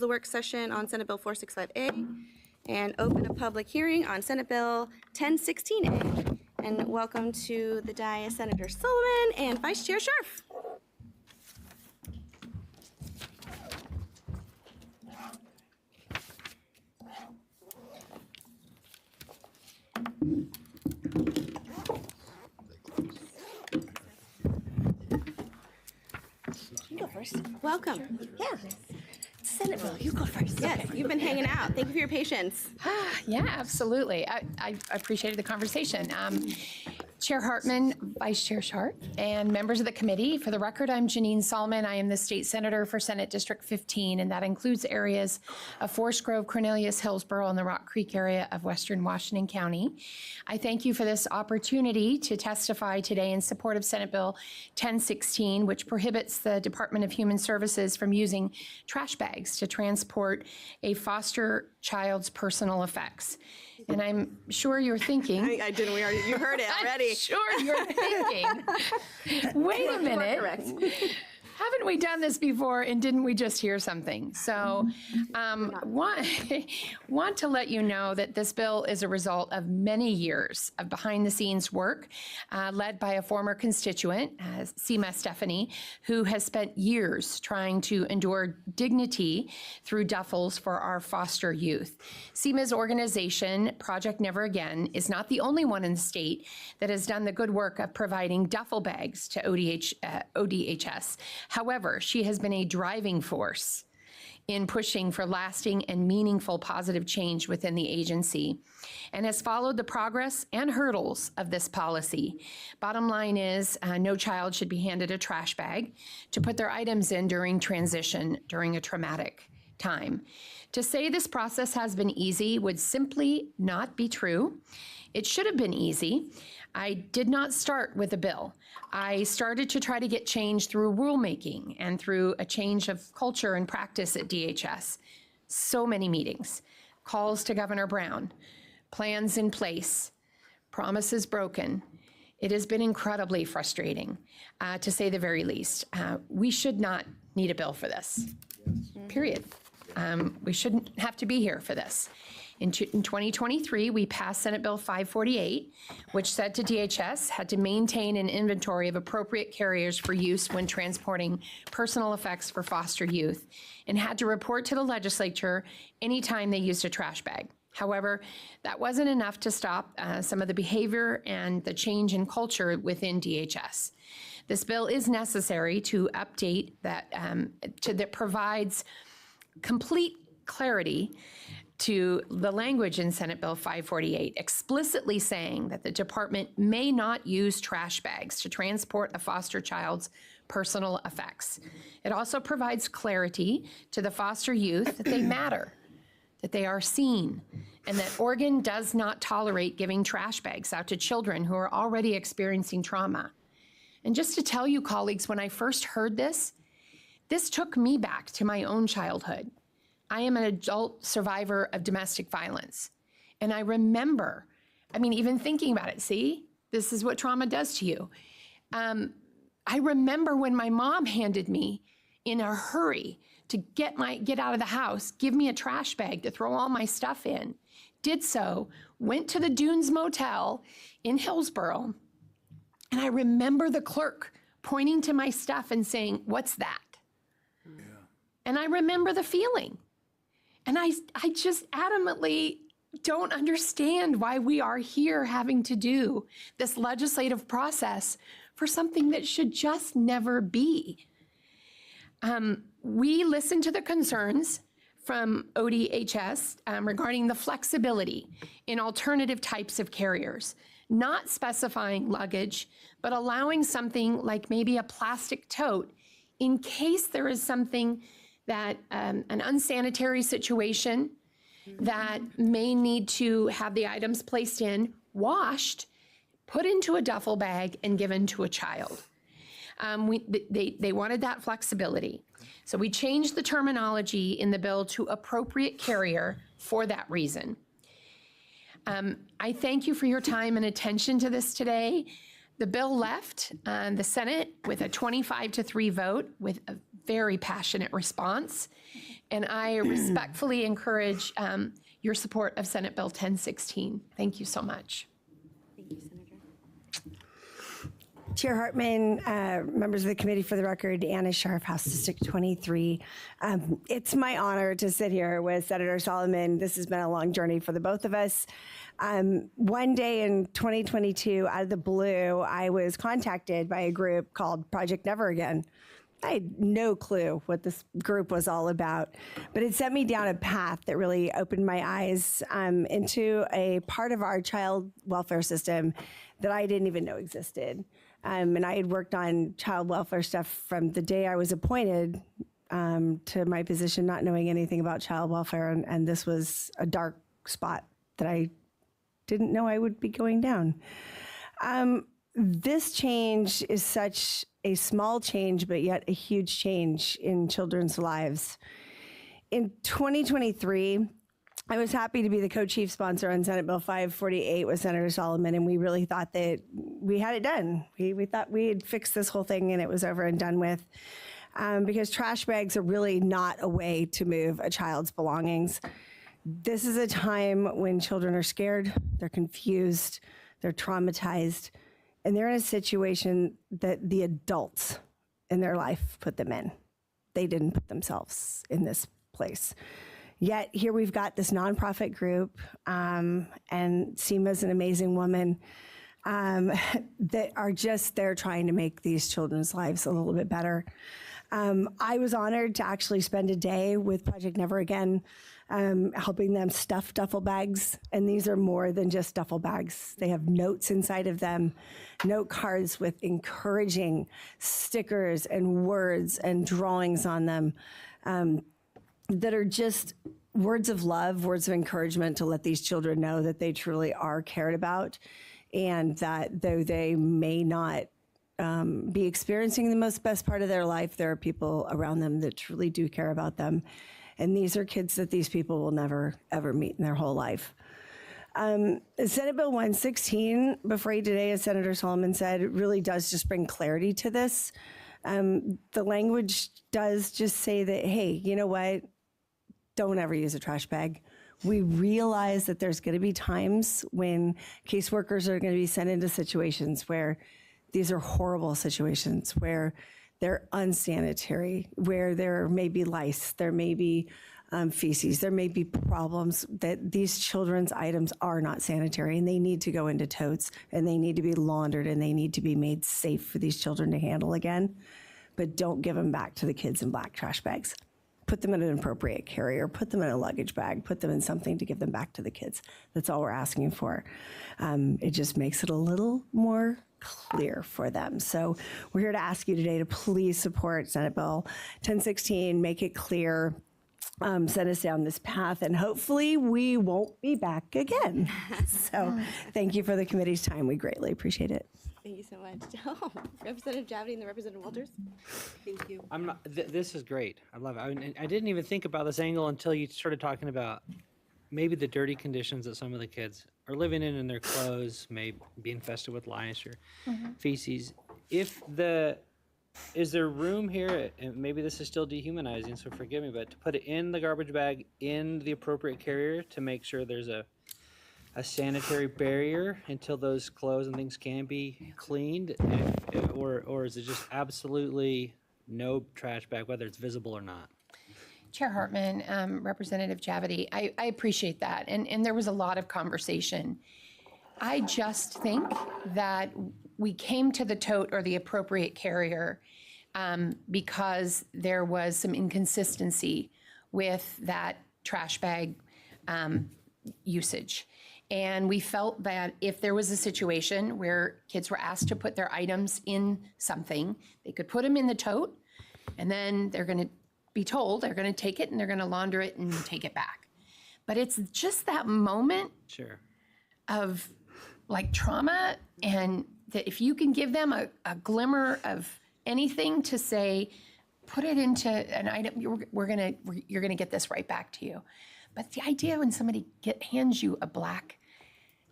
The work session on Senate Bill 465A and open a public hearing on Senate Bill 1016A. And welcome to the dais Senator Sullivan and Vice Chair Scharf. You go first. Welcome. Yeah. Senate Bill, you go first. Yes, okay. You've been hanging out. Thank you for your patience. Yeah, absolutely. I appreciated the conversation. Chair Hartman, Vice Chair Scharf, and members of the committee. For the record, I'm Janine Solomon. I am the state senator for Senate District 15, and that includes areas of Forest Grove, Cornelius, Hillsborough, and the Rock Creek area of Western Washington County. I thank you for this opportunity to testify today in support of Senate Bill 1016, which prohibits the Department of Human Services from using trash bags to transport a foster child's personal effects. And I'm sure you're thinking. I didn't. You heard it already. I'm sure you're thinking. Wait a minute. Haven't we done this before, and didn't we just hear something? So want to let you know that this bill is a result of many years of behind-the-scenes work led by a former constituent, Seema Stephanie, who has spent years trying to endure dignity through duffels for our foster youth. Seema's organization, Project Never Again, is not the only one in the state that has done the good work of providing duffel bags to ODHS. However, she has been a driving force in pushing for lasting and meaningful positive change within the agency and has followed the progress and hurdles of this policy. Bottom line is no child should be handed a trash bag to put their items in during transition during a traumatic time. To say this process has been easy would simply not be true. It should have been easy. I did not start with a bill. I started to try to get change through rulemaking and through a change of culture and practice at DHS. So many meetings, calls to Governor Brown, plans in place, promises broken. It has been incredibly frustrating, to say the very least. We should not need a bill for this, period. We shouldn't have to be here for this. In 2023, we passed Senate Bill 548, which said to DHS had to maintain an inventory of appropriate carriers for use when transporting personal effects for foster youth, and had to report to the legislature anytime they used a trash bag. However, that wasn't enough to stop some of the behavior and the change in culture within DHS. This bill is necessary to update that, that provides complete clarity to the language in Senate Bill 548, explicitly saying that the department may not use trash bags to transport a foster child's personal effects. It also provides clarity to the foster youth that they matter, that they are seen, and that Oregon does not tolerate giving trash bags out to children who are already experiencing trauma. And just to tell you, colleagues, when I first heard this took me back to my own childhood. I am an adult survivor of domestic violence. And I remember, even thinking about it, see, this is what trauma does to you. I remember when my mom handed me in a hurry to get out of the house, give me a trash bag to throw all my stuff in, did so, went to the Dunes Motel in Hillsborough. And I remember the clerk pointing to my stuff and saying, "What's that?" Yeah. And I remember the feeling. And I just adamantly don't understand why we are here having to do this legislative process for something that should just never be. We listened to the concerns from ODHS regarding the flexibility in alternative types of carriers, not specifying luggage, but allowing something like maybe a plastic tote in case there is something that an unsanitary situation that may need to have the items placed in, washed, put into a duffel bag, and given to a child. They wanted that flexibility. So we changed the terminology in the bill to appropriate carrier for that reason. I thank you for your time and attention to this today. The bill left the Senate with a 25-3 vote with a very passionate response. and I respectfully encourage your support of Senate Bill 1016. Thank you so much. Thank you, Senator. Chair Hartman, members of the committee, for the record, Anna Scharf, House District 23. It's my honor to sit here with Senator Solomon. This has been a long journey for the both of us. One day in 2022, out of the blue, I was contacted by a group called Project Never Again. I had no clue what this group was all about, but it set me down a path that really opened my eyes into a part of our child welfare system that I didn't even know existed. And I had worked on child welfare stuff from the day I was appointed to my position, not knowing anything about child welfare. And this was a dark spot that I didn't know I would be going down. This change is such a small change, but yet a huge change in children's lives. In 2023, I was happy to be the co-chief sponsor on Senate Bill 548 with Senator Solomon, and we really thought that we had it done. We thought we had fixed this whole thing and it was over and done with, because trash bags are really not a way to move a child's belongings. This is a time when children are scared, they're confused, they're traumatized, and they're in a situation that the adults in their life put them in. They didn't put themselves in this place. Yet here we've got this nonprofit group, and Seema's an amazing woman, that are just there trying to make these children's lives a little bit better. I was honored to actually spend a day with Project Never Again, helping them stuff duffel bags. And these are more than just duffel bags. They have notes inside of them, note cards with encouraging stickers and words and drawings on them, that are just words of love, words of encouragement to let these children know that they truly are cared about, and that though they may not be experiencing the best part of their life, there are people around them that truly do care about them. And these are kids that these people will never, ever meet in their whole life. Senate Bill 116, before you today, as Senator Solomon said, it really does just bring clarity to this. The language does just say that, hey, you know what? Don't ever use a trash bag. We realize that there's going to be times when caseworkers are going to be sent into situations where these are horrible situations, where they're unsanitary, where there may be lice, there may be feces, there may be problems, that these children's items are not sanitary and they need to go into totes and they need to be laundered and they need to be made safe for these children to handle again. But don't give them back to the kids in black trash bags. Put them in an appropriate carrier, put them in a luggage bag, put them in something to give them back to the kids. That's all we're asking for. It just makes it a little more clear for them. So we're here to ask you today to please support Senate Bill 1016, make it clear, set us down this path, and hopefully we won't be back again. So thank you for the committee's time. We greatly appreciate it. Thank you so much. Oh, Representative Javity and the Representative Walters. Thank you. I'm not. This is great. I love it. I didn't even think about this angle until you started talking about maybe the dirty conditions that some of the kids are living in their clothes, may be infested with lice or feces. Is there room here, and maybe this is still dehumanizing, so forgive me, but to put it in the garbage bag in the appropriate carrier to make sure there's a sanitary barrier until those clothes and things can be cleaned, or is it just absolutely no trash bag, whether it's visible or not? Chair Hartman, Representative Javity, I appreciate that. And there was a lot of conversation. I just think that we came to the tote or the appropriate carrier because there was some inconsistency with that trash bag usage. And we felt that if there was a situation where kids were asked to put their items in something, they could put them in the tote, and then they're going to be told they're going to take it and they're going to launder it and take it back. But it's just that moment of like trauma, and that if you can give them a glimmer of anything to say, put it into an item, you're gonna get this right back to you. But the idea when somebody hands you a black,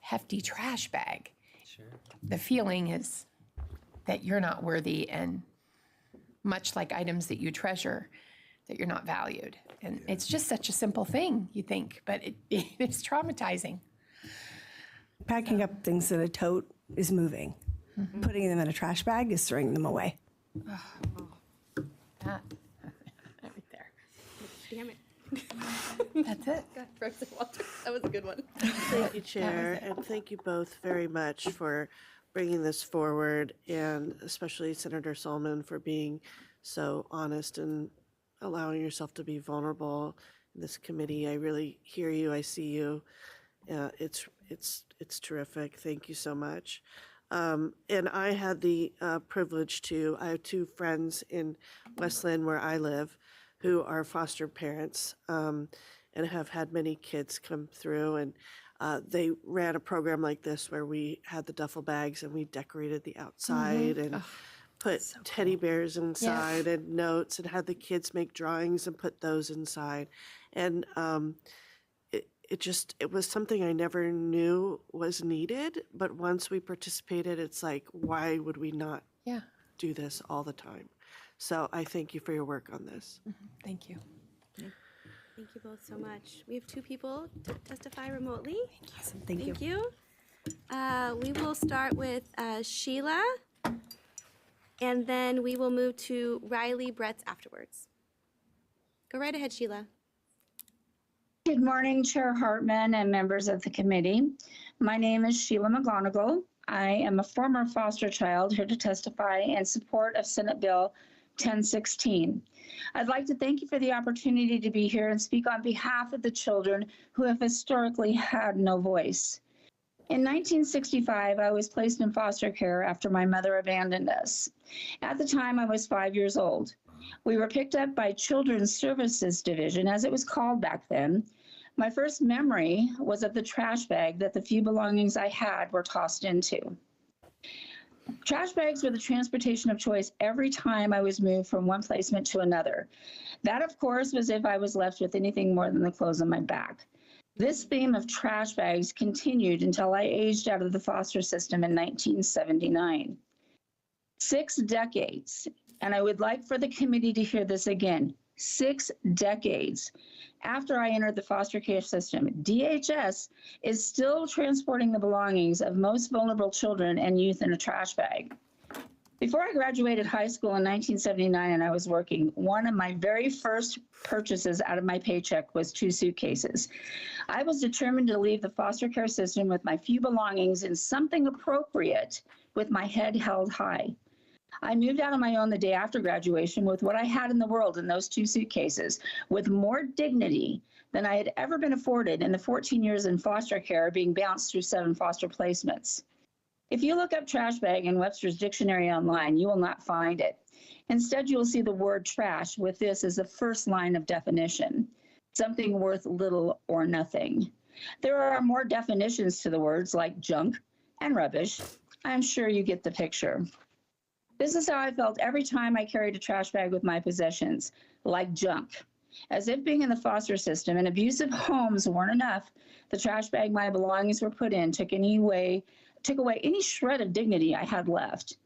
hefty trash bag, the feeling is that you're not worthy, and much like items that you treasure, that you're not valued. And it's just such a simple thing, you think, but it's traumatizing. Packing up things in a tote is moving. Putting them in a trash bag is throwing them away. That, right there. Damn it. That's it. God, frozen water. That was a good one. Thank you, Chair, and thank you both very much for bringing this forward, and especially Senator Solomon for being so honest and allowing yourself to be vulnerable in this committee. I really hear you. I see you. It's terrific. Thank you so much. And I had the privilege I have two friends in West Lynn where I live who are foster parents and have had many kids come through. And they ran a program like this where we had the duffel bags and we decorated the outside and put teddy bears inside and notes and had the kids make drawings and put those inside. And it was something I never knew was needed, but once we participated, it's like, why would we not do this all the time? So I thank you for your work on this. Thank you. Thank you both so much. We have two people to testify remotely. Awesome. Thank you. Thank you. We will start with Sheila, and then we will move to Riley Bretz afterwards. Go right ahead, Sheila. Good morning, Chair Hartman and members of the committee. My name is Sheila McGonigal. I am a former foster child here to testify in support of Senate Bill 1016. I'd like to thank you for the opportunity to be here and speak on behalf of the children who have historically had no voice. In 1965, I was placed in foster care after my mother abandoned us. At the time, I was 5 years old. We were picked up by Children's Services Division, as it was called back then. My first memory was of the trash bag that the few belongings I had were tossed into. Trash bags were the transportation of choice every time I was moved from one placement to another. That, of course, was if I was left with anything more than the clothes on my back. This theme of trash bags continued until I aged out of the foster system in 1979. 6 decades, and I would like for the committee to hear this again, 6 decades after I entered the foster care system, DHS is still transporting the belongings of most vulnerable children and youth in a trash bag. Before I graduated high school in 1979 and I was working, one of my very first purchases out of my paycheck was 2 suitcases. I was determined to leave the foster care system with my few belongings in something appropriate with my head held high. I moved out on my own the day after graduation with what I had in the world in those 2 suitcases, with more dignity than I had ever been afforded in the 14 years in foster care, being bounced through 7 foster placements. If you look up trash bag in Webster's dictionary online, you will not find it. Instead, you will see the word trash with this as the first line of definition, something worth little or nothing. There are more definitions to the words like junk and rubbish. I'm sure you get the picture. This is how I felt every time I carried a trash bag with my possessions, like junk. As if being in the foster system and abusive homes weren't enough, the trash bag my belongings were put in took away any shred of dignity I had left.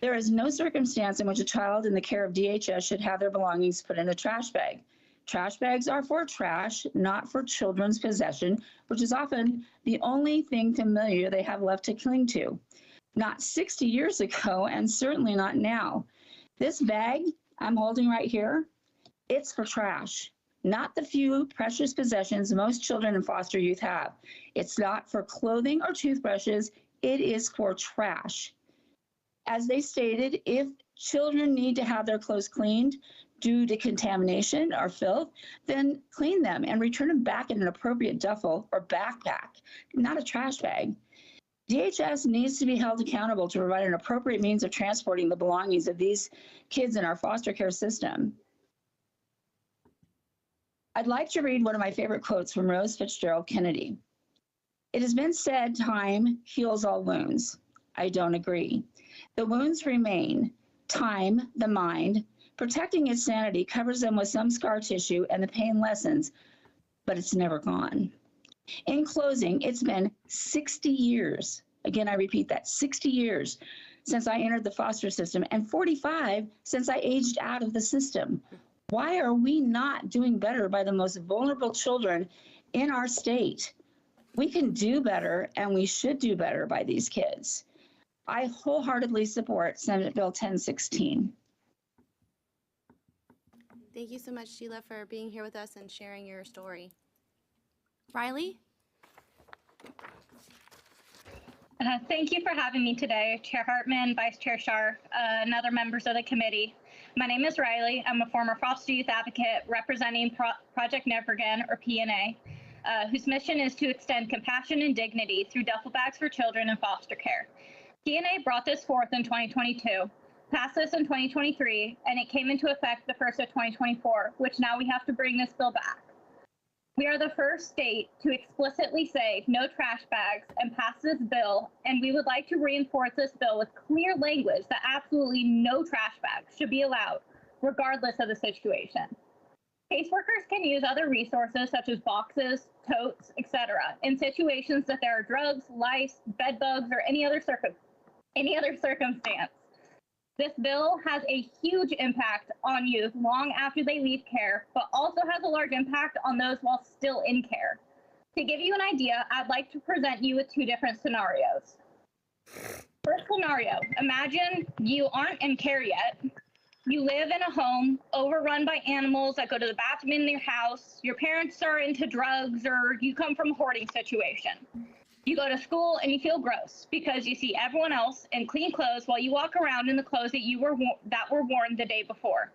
There is no circumstance in which a child in the care of DHS should have their belongings put in a trash bag. Trash bags are for trash, not for children's possession, which is often the only thing familiar they have left to cling to. Not 60 years ago, and certainly not now. This bag I'm holding right here, it's for trash, not the few precious possessions most children in foster youth have. It's not for clothing or toothbrushes, it is for trash. As they stated, if children need to have their clothes cleaned due to contamination or filth, then clean them and return them back in an appropriate duffel or backpack, not a trash bag. DHS needs to be held accountable to provide an appropriate means of transporting the belongings of these kids in our foster care system. I'd like to read one of my favorite quotes from Rose Fitzgerald Kennedy. It has been said time heals all wounds. I don't agree. The wounds remain. Time, the mind, protecting its sanity covers them with some scar tissue and the pain lessens, but it's never gone. In closing, it's been 60 years, again, I repeat that, 60 years since I entered the foster system and 45 since I aged out of the system. Why are we not doing better by the most vulnerable children in our state? We can do better, and we should do better by these kids. I wholeheartedly support Senate Bill 1016. Thank you so much, Sheila, for being here with us and sharing your story. Riley? Thank you for having me today, Chair Hartman, Vice Chair Scharf, and other members of the committee. My name is Riley. I'm a former foster youth advocate representing Project Never Again, or PNA, whose mission is to extend compassion and dignity through duffel bags for children in foster care. PNA brought this forth in 2022, passed this in 2023, and it came into effect the 1st of 2024, which now we have to bring this bill back. We are the first state to explicitly say no trash bags and pass this bill, and we would like to reinforce this bill with clear language that absolutely no trash bags should be allowed, regardless of the situation. Caseworkers can use other resources such as boxes, totes, etc. in situations that there are drugs, lice, bed bugs, or any other circumstance. This bill has a huge impact on youth long after they leave care, but also has a large impact on those while still in care. To give you an idea, I'd like to present you with two different scenarios. First scenario, imagine you aren't in care yet. You live in a home overrun by animals that go to the bathroom in your house. Your parents are into drugs, or you come from a hoarding situation. You go to school and you feel gross because you see everyone else in clean clothes while you walk around in the clothes that were worn the day before.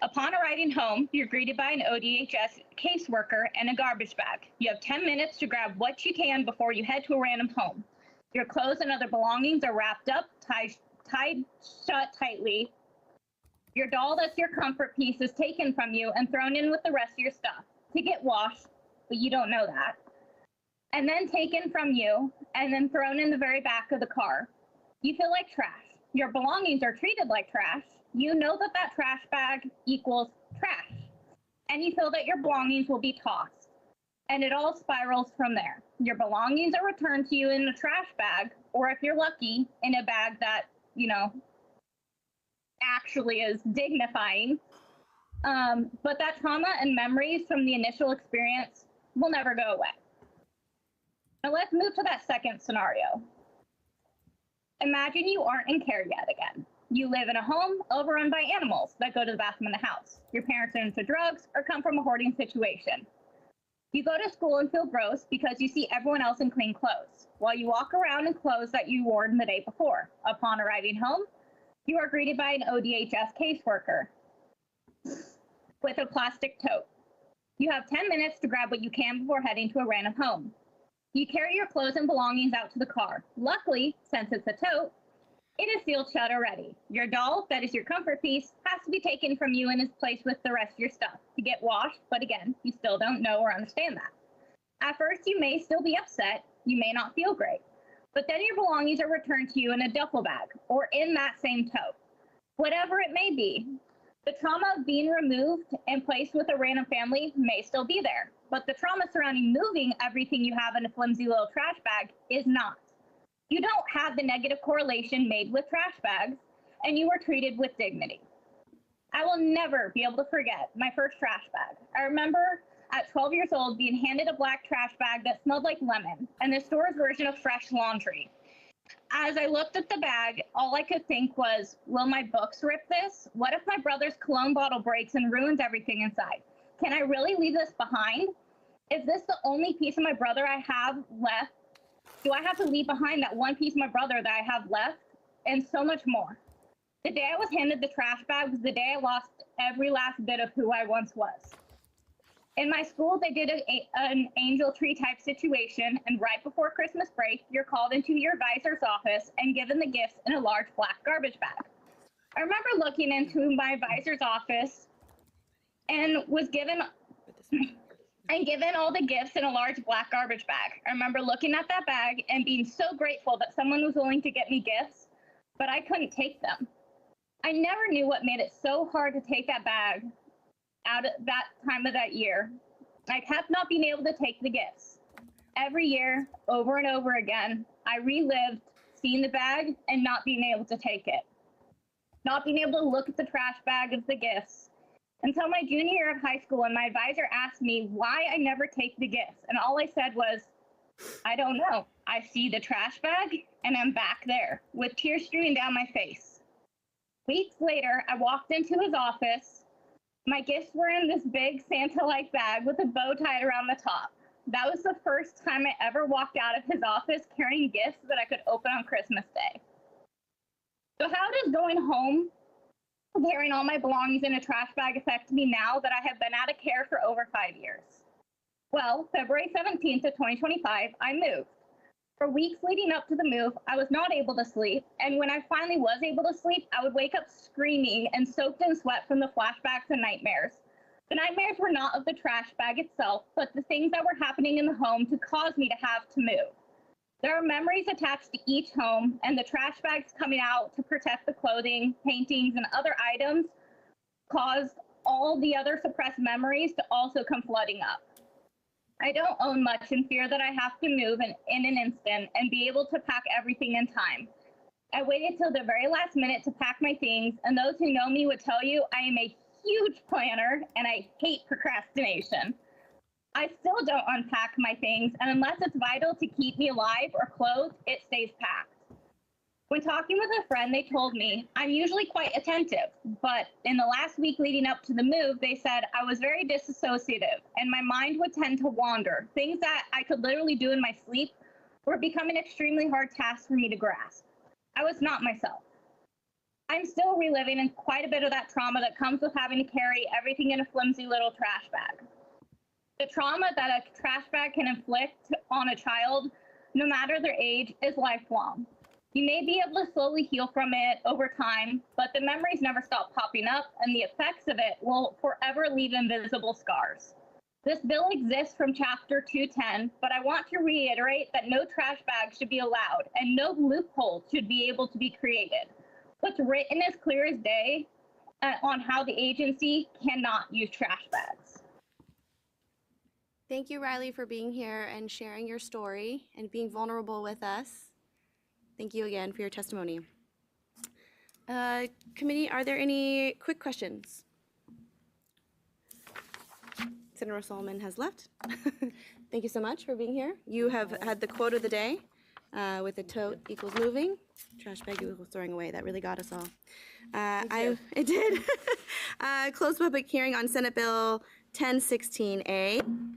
Upon arriving home, you're greeted by an ODHS caseworker and a garbage bag. You have 10 minutes to grab what you can before you head to a random home. Your clothes and other belongings are wrapped up, tied shut tightly. Your doll that's your comfort piece is taken from you and thrown in with the rest of your stuff to get washed, but you don't know that. And then taken from you and then thrown in the very back of the car. You feel like trash. Your belongings are treated like trash. You know that that trash bag equals trash. And you feel that your belongings will be tossed. And it all spirals from there. Your belongings are returned to you in a trash bag, or if you're lucky, in a bag that, actually is dignifying. But that trauma and memories from the initial experience will never go away. Now let's move to that second scenario. Imagine you aren't in care yet again. You live in a home overrun by animals that go to the bathroom in the house. Your parents are into drugs or come from a hoarding situation. You go to school and feel gross because you see everyone else in clean clothes, while you walk around in clothes that you wore the day before. Upon arriving home, you are greeted by an ODHS caseworker with a plastic tote. You have 10 minutes to grab what you can before heading to a random home. You carry your clothes and belongings out to the car. Luckily, since it's a tote, it is sealed shut already. Your doll, that is your comfort piece, has to be taken from you and is placed with the rest of your stuff to get washed, but again, you still don't know or understand that. At first, you may still be upset, you may not feel great, but then your belongings are returned to you in a duffel bag or in that same tote. Whatever it may be, the trauma of being removed and placed with a random family may still be there, but the trauma surrounding moving everything you have in a flimsy little trash bag is not. You don't have the negative correlation made with trash bags, and you were treated with dignity. I will never be able to forget my first trash bag. I remember at 12 years old being handed a black trash bag that smelled like lemon and the store's version of fresh laundry. As I looked at the bag, all I could think was, will my books rip this? What if my brother's cologne bottle breaks and ruins everything inside? Can I really leave this behind? Is this the only piece of my brother I have left? Do I have to leave behind that one piece of my brother that I have left? And so much more. The day I was handed the trash bag was the day I lost every last bit of who I once was. In my school, they did an angel tree type situation, and right before Christmas break, you're called into your advisor's office and given the gifts in a large black garbage bag. I remember looking into my advisor's office and was given all the gifts in a large black garbage bag. I remember looking at that bag and being so grateful that someone was willing to get me gifts, but I couldn't take them. I never knew what made it so hard to take that bag out at that time of that year. I kept not being able to take the gifts. Every year, over and over again, I relived seeing the bag and not being able to take it. Not being able to look at the trash bag of the gifts until my junior year of high school when my advisor asked me why I never take the gifts. And all I said was, I don't know. I see the trash bag and I'm back there with tears streaming down my face. Weeks later, I walked into his office. My gifts were in this big Santa-like bag with a bow tied around the top. That was the first time I ever walked out of his office carrying gifts that I could open on Christmas Day. So how does going home, carrying all my belongings in a trash bag affect me now that I have been out of care for over 5 years? Well, February 17th of 2025, I moved. For weeks leading up to the move, I was not able to sleep, and when I finally was able to sleep, I would wake up screaming and soaked in sweat from the flashbacks and nightmares. The nightmares were not of the trash bag itself, but the things that were happening in the home to cause me to have to move. There are memories attached to each home, and the trash bags coming out to protect the clothing, paintings, and other items caused all the other suppressed memories to also come flooding up. I don't own much and fear that I have to move in an instant and be able to pack everything in time. I waited till the very last minute to pack my things, and those who know me would tell you I am a huge planner and I hate procrastination. I still don't unpack my things, and unless it's vital to keep me alive or clothed, it stays packed. When talking with a friend, they told me I'm usually quite attentive, but in the last week leading up to the move, they said I was very disassociative and my mind would tend to wander. Things that I could literally do in my sleep were becoming extremely hard tasks for me to grasp. I was not myself. I'm still reliving quite a bit of that trauma that comes with having to carry everything in a flimsy little trash bag. The trauma that a trash bag can inflict on a child, no matter their age, is lifelong. You may be able to slowly heal from it over time, but the memories never stop popping up, and the effects of it will forever leave invisible scars. This bill exists from Chapter 210, but I want to reiterate that no trash bags should be allowed, and no loopholes should be able to be created. What's written is clear as day on how the agency cannot use trash bags. Thank you, Riley, for being here and sharing your story and being vulnerable with us. Thank you again for your testimony. Committee, are there any quick questions? Senator Solomon has left. Thank you so much for being here. You have had the quote of the day with the tote equals moving, trash bag equals throwing away. That really got us all. It did. Closed public hearing on Senate Bill 1016A.